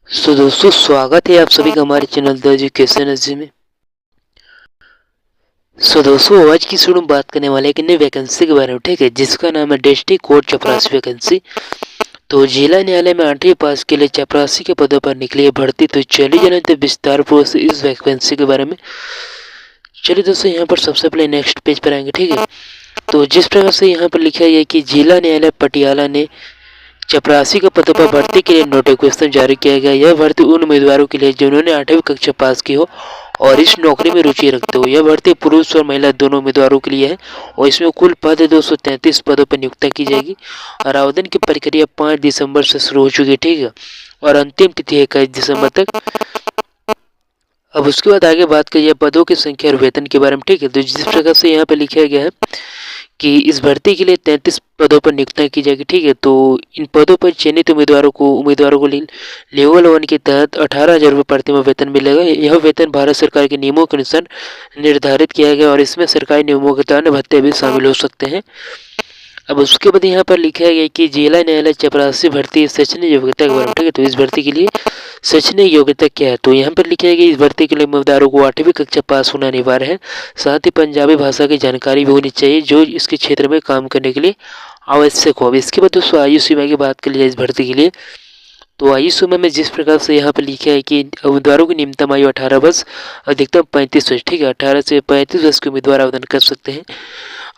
दोस्तों स्वागत है आप सभी का हमारे चैनल द एजुकेशन एजी में। दोस्तों आज की शुरू में बात करने वाले एक नई वैकेंसी के बारे में, ठीक है, जिसका नाम है डिस्ट्रिक्ट कोर्ट चपरासी वैकेंसी। तो जिला न्यायालय में 8वीं पास के लिए चपरासी के पदों पर निकली है भर्ती। तो चलिए जानते हैं विस्तार पूर्वक से इस वैकेंसी के बारे में। चलिए दोस्तों यहाँ पर सबसे पहले नेक्स्ट पेज पर आएंगे, ठीक है। तो जिस प्रकार से यहाँ पर लिखा है कि जिला न्यायालय पटियाला ने चपरासी के पदों पर भर्ती के लिए नोटिफिकेशन जारी किया गया। यह भर्ती उन उम्मीदवारों के लिए जिन्होंने 8वीं कक्षा पास की हो और इस नौकरी में रुचि रखते हो। यह भर्ती पुरुष और महिला दोनों उम्मीदवारों के लिए है और इसमें कुल पद 233 पदों पर नियुक्ति की जाएगी और आवेदन की प्रक्रिया 5 दिसंबर से शुरू हो चुकी है, ठीक है, और अंतिम तिथि 21 दिसंबर तक। अब उसके बाद आगे बात करिए पदों की संख्या और वेतन के बारे में, ठीक है। तो जिस प्रकार से यहाँ पे लिखा गया है कि इस भर्ती के लिए 33 पदों पर नियुक्ति की जाएगी, ठीक है। तो इन पदों पर चयनित उम्मीदवारों को लेवल 1 के तहत 18,000 रुपये प्रति माह वेतन मिलेगा। यह वेतन भारत सरकार के नियमों के अनुसार निर्धारित किया गया और इसमें सरकारी नियमों के तहत भत्ते भी शामिल हो सकते हैं। अब उसके बाद यहाँ पर लिखा गया कि जिला न्यायालय चपरासी भर्ती शैक्षणिक योग्यता के बारे में, ठीक है। तो इस भर्ती के लिए शैक्षणिक योग्यता क्या है, तो यहाँ पर लिखा है कि इस भर्ती के लिए उम्मीदवारों को 8वीं कक्षा पास होना अनिवार्य है। साथ ही पंजाबी भाषा की जानकारी भी होनी चाहिए जो इसके क्षेत्र में काम करने के लिए आवश्यक हो। अब इसके बाद दोस्तों आयु सीमा की बात कर लिया इस भर्ती के लिए। तो आयु सीमा में जिस प्रकार से यहाँ पर लिखा है कि उम्मीदवारों की न्यूनतम आयु 18 वर्ष, अधिकतम 35 वर्ष, ठीक है। 18 से 35 वर्ष के उम्मीदवार आवेदन कर सकते हैं।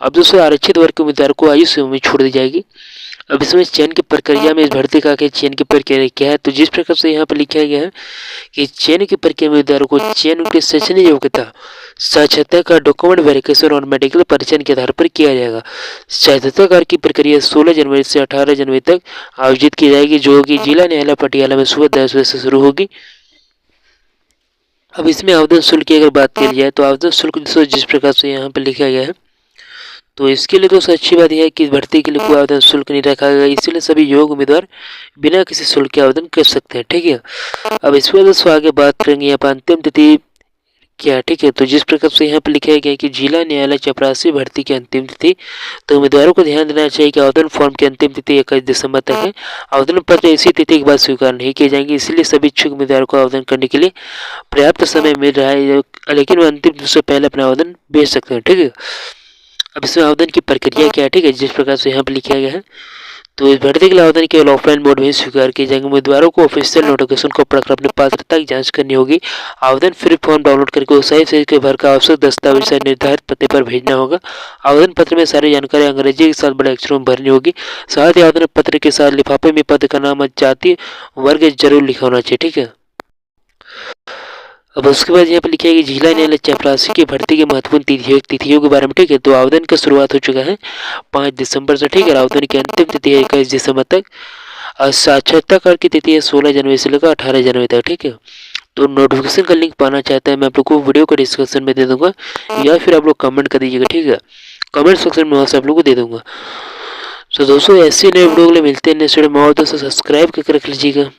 अब दोस्तों आरक्षित वर्ग के उम्मीदवार को आयु सीमा में छोड़ दी जाएगी। अब इसमें चयन की प्रक्रिया में इस भर्ती का चयन की प्रक्रिया क्या है, तो जिस प्रकार से यहाँ पर लिखा गया है कि चयन की प्रक्रिया में उम्मीदवारों को चयन उनके शैक्षणिक योग्यता, साक्षरता का डॉक्यूमेंट वेरिफिकेशन और मेडिकल परीक्षण के आधार पर किया जाएगा। साक्षरता की प्रक्रिया 16 जनवरी से 18 जनवरी तक आयोजित की जाएगी, जो कि जिला न्यायालय पटियाला में सुबह 10 बजे से शुरू होगी। अब इसमें आवेदन शुल्क की अगर बात की जाए तो आवेदन शुल्क जिस प्रकार से यहाँ पर लिखा गया है, तो इसके लिए दोस्तों अच्छी बात यह है कि भर्ती के लिए कोई आवेदन शुल्क नहीं रखा गया, इसीलिए सभी योग्य उम्मीदवार बिना किसी शुल्क के आवेदन कर सकते हैं, ठीक है। अब इस पर दोस्तों आगे बात करेंगे यहाँ पर अंतिम तिथि क्या, ठीक है। तो जिस प्रकार से यहाँ पर लिखा गया कि जिला न्यायालय चपरासी भर्ती की अंतिम तिथि, तो उम्मीदवारों को ध्यान देना चाहिए कि आवेदन फॉर्म की अंतिम तिथि 21 दिसंबर तक है। आवेदन पत्र इसी तिथि के बाद स्वीकार नहीं किए जाएंगे, इसलिए सभी इच्छुक उम्मीदवारों को आवेदन करने के लिए पर्याप्त समय मिल रहा है, लेकिन वो अंतिम तिथि से पहले अपना आवेदन भेज सकते हैं, ठीक है। अब इसमें आवेदन की प्रक्रिया क्या है, ठीक है, जिस प्रकार से यहाँ पर लिखा गया है। तो इस भर्ती के लिए आवेदन केवल ऑफलाइन मोड में स्वीकार किए जाएंगे। उम्मीदवारों को ऑफिशियल नोटिफिकेशन को पढ़कर अपनी पात्रता की जांच करनी होगी। आवेदन फ्री फॉर्म डाउनलोड करके उस सही के भर का आवश्यक दस्तावेज निर्धारित पते पर भेजना होगा। आवेदन पत्र में सारी जानकारी अंग्रेजी के साथ बड़े अक्षरों में भरनी होगी। साथ ही आवेदन पत्र के साथ लिफाफे में पद का नाम, जाति, वर्ग जरूर लिखा होना चाहिए, ठीक है। अब उसके बाद यहाँ पर लिखा है कि जिला न्यायालय चपरासी की भर्ती के महत्वपूर्ण तिथियों के बारे में, ठीक है। तो आवेदन का शुरुआत हो चुका है 5 दिसंबर से, ठीक है। आवेदन की अंतिम तिथि है 21 दिसंबर तक और साक्षरता कार्ड की तिथि है 16 जनवरी से लेकर 18 जनवरी तक, ठीक है। तो नोटिफिकेशन का लिंक पाना चाहता है मैं आप लोग को वीडियो को डिस्क्रिप्शन में दे दूंगा या फिर आप लोग कमेंट कर दीजिएगा, ठीक है। कमेंट सेक्शन में वहाँ से आप लोग को दे दूंगा। तो दोस्तों ऐसे नए वीडियो के लिए मिलते हैं नेक्स्ट वीडियो में, और दोस्तों सब्सक्राइब करके रख लीजिएगा।